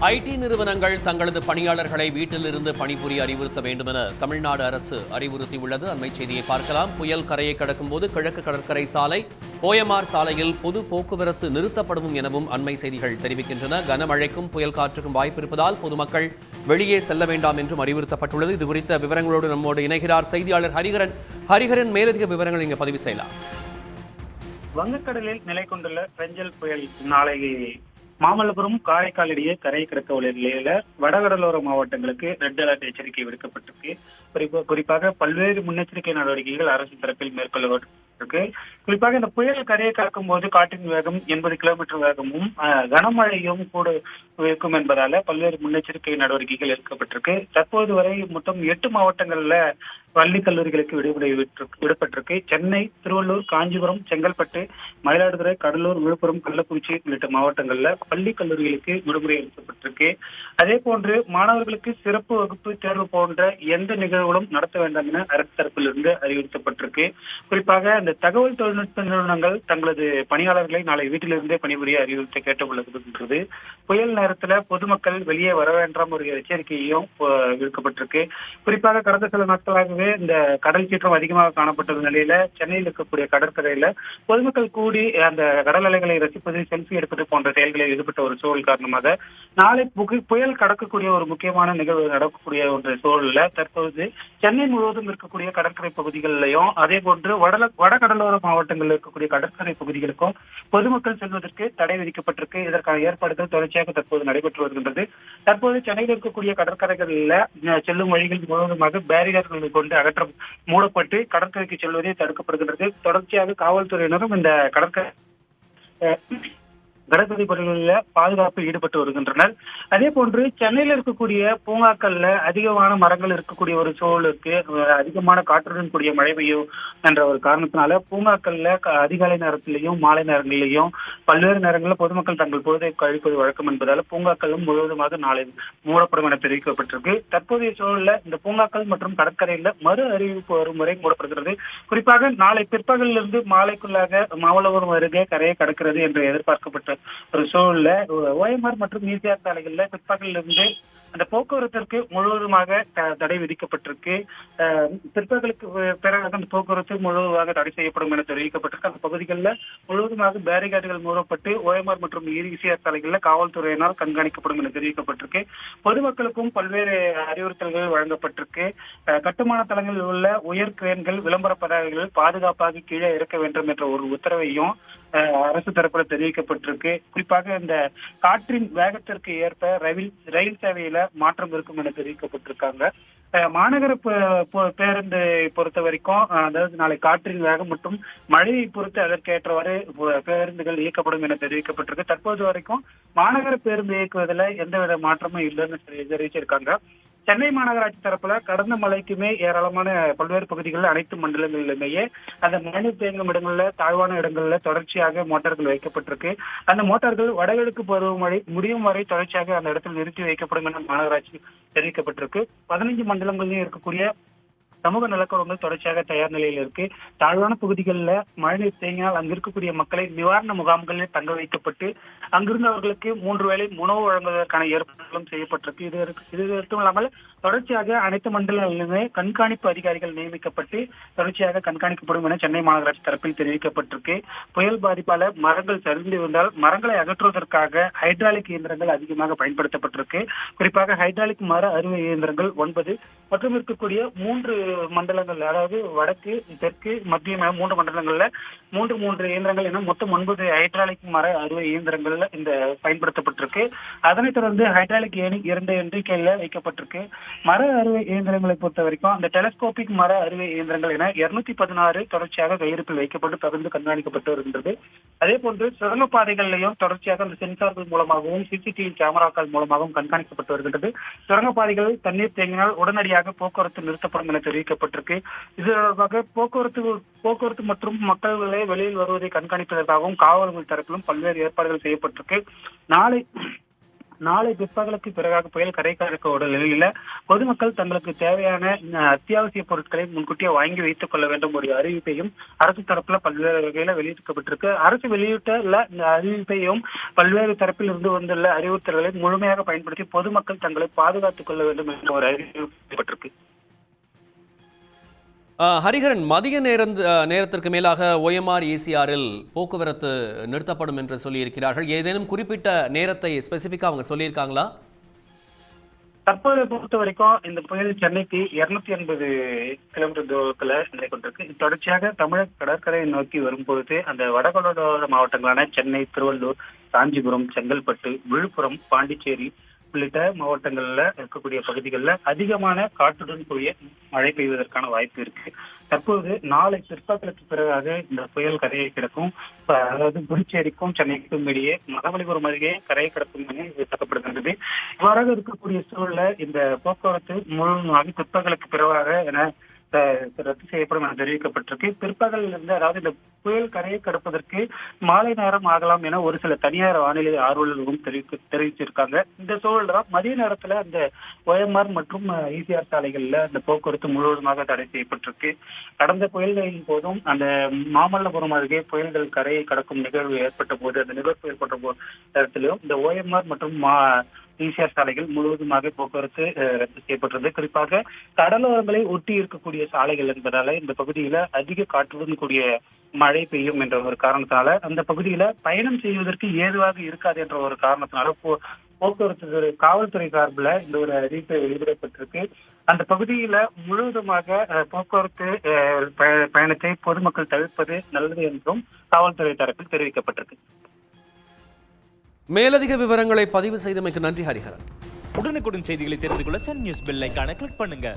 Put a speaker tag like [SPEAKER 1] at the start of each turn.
[SPEAKER 1] ID நிறுவனங்கள் தங்களது பணியாளர்களை வீட்டிலிருந்து பணிபுரிய அறிவுறுத்த வேண்டும் என தமிழ்நாடு அரசு அறிவுறுத்தியுள்ளது. அண்மை செய்தியை பார்க்கலாம். புயல் கரையை கடக்கும் போது கிழக்கு கடற்கரை சாலை, ஓஎம்ஆர் சாலையில் பொது போக்குவரத்து நிறுத்தப்படும் எனவும் அண்மை செய்திகள் தெரிவிக்கின்றன. கனமழைக்கும் புயல் காற்றுக்கும் வாய்ப்பிருப்பதால் பொதுமக்கள் வெளியே செல்ல வேண்டாம் என்றும் அறிவுறுத்தப்பட்டுள்ளது. இதுகுறித்த விவரங்களோடு நம்மோடு இணைகிறார் செய்தியாளர் ஹரிஹரன். மேலதிக விவரங்கள் இங்கு பதிவு செய்யலாம்.
[SPEAKER 2] வங்கக்கடலில் நிலை கொண்டுள்ள பெஞ்சல் புயல் நாளை மாமல்லபுரம், காரைக்கால் இடையே கரையை கடக்க உள்ள நிலையில வடகடலோர மாவட்டங்களுக்கு ரெட் அலர்ட் எச்சரிக்கை விடுக்கப்பட்டிருக்கு. குறிப்பாக பல்வேறு முன்னெச்சரிக்கை நடவடிக்கைகள் அரசு தரப்பில் மேற்கொள்ளப்பட்டிருக்கு. குறிப்பாக இந்த புயல் கரையை கடக்கும் போது காற்றின் வேகம் 80 கிலோமீட்டர் வேகமும் கனமழையும் கூட இருக்கும் என்பதால பல்வேறு முன்னெச்சரிக்கை நடவடிக்கைகள் எடுக்கப்பட்டிருக்கு. தற்போது வரை மொத்தம் 8 மாவட்டங்கள்ல பள்ளி கல்லூரிகளுக்கு விடுமுறை விடப்பட்டிருக்கு. சென்னை, திருவள்ளூர், காஞ்சிபுரம், செங்கல்பட்டு, மயிலாடுதுறை, கடலூர், விழுப்புரம், கள்ளக்குறிச்சி உள்ளிட்ட மாவட்டங்கள்ல பள்ளி கல்லூரிகளுக்கு விடுமுறை அளிக்கப்பட்டிருக்கு. அதே போன்று மாணவர்களுக்கு சிறப்பு வகுப்பு தேர்வு போன்ற எந்த நிகழ்வுகளும் நடத்த வேண்டாம் என அரசு தரப்பிலிருந்து அறிவுறுத்தப்பட்டிருக்கு. குறிப்பாக இந்த தகவல் தொழில்நுட்ப நிறுவனங்கள் தங்களது பணியாளர்களை நாளை வீட்டிலிருந்தே பணிபுரிய அறிவுறுத்த கேட்டுக்கொள்ளப்படுகின்றது. புயல் நேரத்துல பொதுமக்கள் வெளியே வர வேண்டாம் ஒரு எச்சரிக்கையும் விடுக்கப்பட்டிருக்கு. குறிப்பாக கடந்த சில நாட்களாகவே இந்த கடல் சீற்றம் அதிகமாக காணப்பட்ட நிலையில சென்னையில் இருக்கக்கூடிய கடற்கரையில பொதுமக்கள் கூடி அந்த கடல் அலைகளை ரசிப்பது, செல்ஃபி எடுப்பது போன்ற செயல்களில் ஈடுபட்ட ஒரு சூழல் காரணமாக நாளை புயல் கடக்கக்கூடிய ஒரு முக்கியமான நிகழ்வு நடக்கக்கூடிய ஒரு சூழல்ல தற்போது சென்னை முழுவதும் இருக்கக்கூடிய கடற்கரை பகுதிகளிலையும் அதே போன்று வடகடலோர மாவட்டங்களில் இருக்கக்கூடிய கடற்கரை பகுதிகளுக்கும் பொதுமக்கள் செல்வதற்கு தடை விதிக்கப்பட்டிருக்கு. இதற்கான ஏற்பாடுகள் தொடர்ச்சியாக தற்போது நடைபெற்று வருகின்றது. தற்போது சென்னையில் இருக்கக்கூடிய கடற்கரைகளில் செல்லும் வழிகள் முழுவதுமாக பேரிகர்களை கொண்டு மூடப்பட்டு கடற்கரைக்கு செல்வதே தடுக்கப்படுகின்றது. தொடர்ச்சியாக காவல்துறையினரும் இந்த கடற்கரை பகுதிகளில் பாதுகாப்பில் ஈடுபட்டு வருகின்றனர். அதே போன்று சென்னையில் இருக்கக்கூடிய பூங்காக்கள்ல அதிகமான மரங்கள் இருக்கக்கூடிய ஒரு சூழலுக்கு அதிகமான காற்றுடன் கூடிய மழை பெய்யும் என்ற ஒரு காரணத்தினால பூங்காக்கள்ல அதிகாலை நேரத்திலையும் மாலை நேரங்களிலையும் பல்வேறு நேரங்களில் பொதுமக்கள் தங்கள் பொழுதை கழிப்பது வழக்கம் என்பதால பூங்காக்களும் முழுவதுமாக நாளை மூடப்படும் என தெரிவிக்கப்பட்டிருக்கு. தற்போதைய சூழல்ல இந்த பூங்காக்கள் மற்றும் கடற்கரையில மறு அறிவிப்பு வரும் வரை மூடப்படுகிறது. குறிப்பாக நாளை பிற்பகலிலிருந்து மாலைக்குள்ளாக மாமல்லபுரம் அருகே கரையை கடக்கிறது என்று எதிர்பார்க்கப்பட்ட ஒரு சூழல்ல ஓஎம்ஆர் மற்றும் ஈசிஆர் சாலைகள்ல பிற்பகலில் இருந்து அந்த போக்குவரத்திற்கு முழுவதுமாக தடை விதிக்கப்பட்டிருக்கு. பிற்பகலுக்கு பிறகு அந்த போக்குவரத்து முழுவதுமாக தடை செய்யப்படும் என தெரிவிக்கப்பட்டிருக்கு. அந்த பகுதிகளில் முழுவதுமாக பேரிகார்டுகள் மூடப்பட்டு ஓஎம்ஆர் மற்றும் ஈசிஆர் சாலைகளில் காவல்துறையினால் கண்காணிக்கப்படும் என தெரிவிக்கப்பட்டிருக்கு. பொதுமக்களுக்கும் பல்வேறு அறிவுறுத்தல்கள் வழங்கப்பட்டிருக்கு. கட்டுமான தளங்களில் உள்ள உயர் கிரேன்கள், விளம்பர பதாகைகள் பாதுகாப்பாக கீழே இறக்க வேண்டும் என்ற ஒரு உத்தரவையும் அரசு தரப்பில் தெரிவிக்கப்பட்டிருக்கு. குறிப்பாக இந்த காற்றின் வேகத்திற்கு ஏற்ப ரயில் சேவையில மாற்றம் இருக்கும் என தெரிவிக்கப்பட்டிருக்காங்க. மாநகர பேருந்து பொறுத்த வரைக்கும் அதாவது நாளை காற்றின் வேகம் மற்றும் மழையை பொறுத்து அதற்கேற்றவாறு பேருந்துகள் இயக்கப்படும் என தெரிவிக்கப்பட்டிருக்கு. தற்போது வரைக்கும் மாநகர பேருந்து இயக்குவதில் எந்தவித மாற்றமும் இல்லைன்னு தெரிவிச்சிருக்காங்க. சென்னை மாநகராட்சி தரப்புல கடந்த மழைக்குமே ஏராளமான பல்வேறு பகுதிகளில் அனைத்து மண்டலங்களிலுமேயே அந்த மழைநீர் தேங்கும் இடங்கள்ல தாழ்வான இடங்கள்ல தொடர்ச்சியாக மோட்டார்கள் வைக்கப்பட்டிருக்கு. அந்த மோட்டார்கள் வடகிழக்கு பருவமழை முடியும் வரை தொடர்ச்சியாக அந்த இடத்தில் நிறுத்தி வைக்கப்படும் என மாநகராட்சி தெரிவிக்கப்பட்டிருக்கு. 15 மண்டலங்களிலும் இருக்கக்கூடிய சமூக நலக்குறவங்கள் தொடர்ச்சியாக தயார் நிலையில் இருக்கு. தாழ்வான பகுதிகளில் மழைநீர் தேங்கினால் அங்கு இருக்கக்கூடிய மக்களை நிவாரண முகாம்களில் தங்க வைக்கப்பட்டு அங்கிருந்து அவர்களுக்கு 3 வேளை உணவு வழங்குவதற்கான ஏற்பாடுகளும் செய்யப்பட்டிருக்கு. இது மட்டும் இல்லாமல் தொடர்ச்சியாக அனைத்து மண்டலங்களிலுமே கண்காணிப்பு அதிகாரிகள் நியமிக்கப்பட்டு தொடர்ச்சியாக கண்காணிக்கப்படும் என சென்னை மாநகராட்சி தரப்பில் தெரிவிக்கப்பட்டிருக்கு. புயல் பாதிப்பால மரங்கள் சரிந்து இருந்தால் மரங்களை அகற்றுவதற்காக ஹைட்ராலிக் இயந்திரங்கள் அதிகமாக பயன்படுத்தப்பட்டிருக்கு. குறிப்பாக ஹைட்ராலிக் மர அறுவை இயந்திரங்கள் 9 மற்றும் இருக்கக்கூடிய 3 மண்டலங்கள், அதாவது வடக்கு, தெற்கு, மத்திய 3 மண்டலங்கள்ல 3 இயந்திரங்கள் என மொத்தம் 9 ஹைட்ராலிக் மர அறுவை இயந்திரங்கள் இந்த பயன்படுத்தப்பட்டிருக்கு. அதனைத் தொடர்ந்து ஹைட்ராலிக் 2 எண்ணிக்கையில வைக்கப்பட்டிருக்கு. மர அறுவை இயந்திரங்களை பொறுத்த வரைக்கும் அந்த டெலஸ்கோபிக் மர அறுவை இயந்திரங்கள் என 216 தொடர்ச்சியாக கையிருப்பில் வைக்கப்பட்டு தொடர்ந்து கண்காணிக்கப்பட்டு வருகின்றது. அதே போன்று சுரங்கப்பாதைகளிலையும் தொடர்ச்சியாக அந்த சென்சார்கள் மூலமாகவும் சிசிடிவி கேமராக்கள் மூலமாகவும் கண்காணிக்கப்பட்டு வருகின்றது. சுரங்கப்பாதைகள் தண்ணீர் தேங்கினால் உடனடியாக போக்குவரத்து நிறுத்தப்படும் என தெரிவிக்கப்பட்டிருக்கு. இது தொடர்பாக போக்குவரத்து மற்றும் மக்கள்களை வெளியில் வருவதை கண்காணிப்பதற்காகவும் காவலர்கள் தரப்பிலும் பல்வேறு ஏற்பாடுகள் செய்யப்பட்டிருக்கு. நாளை நாளை பிற்பகலுக்கு பிறகாக புயல் கரை கடக்க உள்ள நிலையில பொதுமக்கள் தங்களுக்கு தேவையான அத்தியாவசிய பொருட்களை முன்கூட்டியே வாங்கி வைத்துக் கொள்ள வேண்டும் ஒரு அறிவிப்பையும் அரசு தரப்புல பல்வேறு வகையில வெளியிட்டிருக்கப்பட்டிருக்கு. அரசு வெளியிட்டுள்ள இந்த அறிவிப்பையும் பல்வேறு தரப்பில் இருந்து வந்துள்ள அறிவுறுத்தல்களை முழுமையாக பயன்படுத்தி பொதுமக்கள் தங்களை பாதுகாத்துக் கொள்ள வேண்டும் என்ற ஒரு அறிவிக்கப்பட்டிருக்கு.
[SPEAKER 1] ஹரிஹரன், மதிய நேரத்திற்கு மேலாக OMR ECRல் போக்குவரத்து நிறுத்தப்படும் என்று சொல்லியிருக்கிறார்கள். ஏதேனும் குறிப்பிட்ட நேரத்தை ஸ்பெசிபிக்கா அவங்க சொல்லியிருக்காங்களா?
[SPEAKER 2] தற்போதை பொறுத்த வரைக்கும் இந்த புயல் சென்னைக்கு 280 கிலோமீட்டர் தூரத்துல நிலை கொண்டிருக்கு. தொடர்ச்சியாக தமிழக கடற்கரையை நோக்கி வரும்பொழுது அந்த வடகடலோர மாவட்டங்களான சென்னை, திருவள்ளூர், காஞ்சிபுரம், செங்கல்பட்டு, விழுப்புரம், பாண்டிச்சேரி உள்ளிட்ட மாவட்டங்கள்ல இருக்கக்கூடிய பகுதிகளில் அதிகமான காற்றுடன் கூடிய மழை பெய்வதற்கான வாய்ப்பு இருக்கு. தற்போது நாளை பிற்பகலுக்கு பிறகாக இந்த புயல் கரையை கிடக்கும். அதாவது புதுச்சேரிக்கும் சென்னைக்கும் இடையே மகாபலிபுரம் அருகே கரையை கிடக்கும் என எதிர்பார்க்கப்படுகின்றது. இவ்வாறாக இருக்கக்கூடிய சூழல்ல இந்த போக்குவரத்து முழுவதுமாக பிற்பகலுக்கு பிறகாக என ரத்து செய்யப்படும் என தெரிவிக்கப்பட்டிருக்கு. பிற்பகலில் இருந்து, அதாவது இந்த புயல் கரையை கடப்பதற்கு மாலை நேரம் ஆகலாம் என ஒரு சில தனியார் வானிலை ஆர்வலர்களும் தெரிவிச்சிருக்காங்க. இந்த சூழல் தான் மதிய நேரத்துல அந்த OMR மற்றும் ECR சாலைகள்ல அந்த போக்குவரத்து முழுவதுமாக தடை செய்யப்பட்டிருக்கு. கடந்த புயல்களின் போதும் அந்த மாமல்லபுரம் அருகே புயல்கள் கரையை கடக்கும் நிகழ்வு ஏற்பட்ட போது, அந்த நிகழ்வு ஏற்பட்ட நேரத்திலும் இந்த OMR மற்றும் ECR சாலைகள் முழுவதுமாக போக்குவரத்து ரத்து செய்யப்பட்டது. குறிப்பாக கடலோரங்களை ஒட்டி இருக்கக்கூடிய சாலைகள் என்பதால இந்த பகுதியில அதிக காற்றுடன் கூடிய மழை பெய்யும் என்ற ஒரு காரணத்தினால அந்த பகுதியில பயணம் செய்வதற்கு ஏதுவாக இருக்காது என்ற ஒரு காரணத்தினால போக்குவரத்து காவல்துறை சார்பில் இந்த ஒரு அறிவிப்பை வெளியிடப்பட்டிருக்கு. அந்த பகுதியில முழுவதுமாக போக்குவரத்து பயணத்தை பொதுமக்கள் தவிர்ப்பது நல்லது என்றும் காவல்துறை தரப்பில் தெரிவிக்கப்பட்டிருக்கு.
[SPEAKER 1] மேலதிக விவரங்களை பதிவு செய்தமைக்கு நன்றி ஹரிஹரன்.
[SPEAKER 3] உடனுக்குடன் செய்திகளை தெரிந்து கொள்ள சன் நியூஸ் பெல் ஐகானை கிளிக் பண்ணுங்க.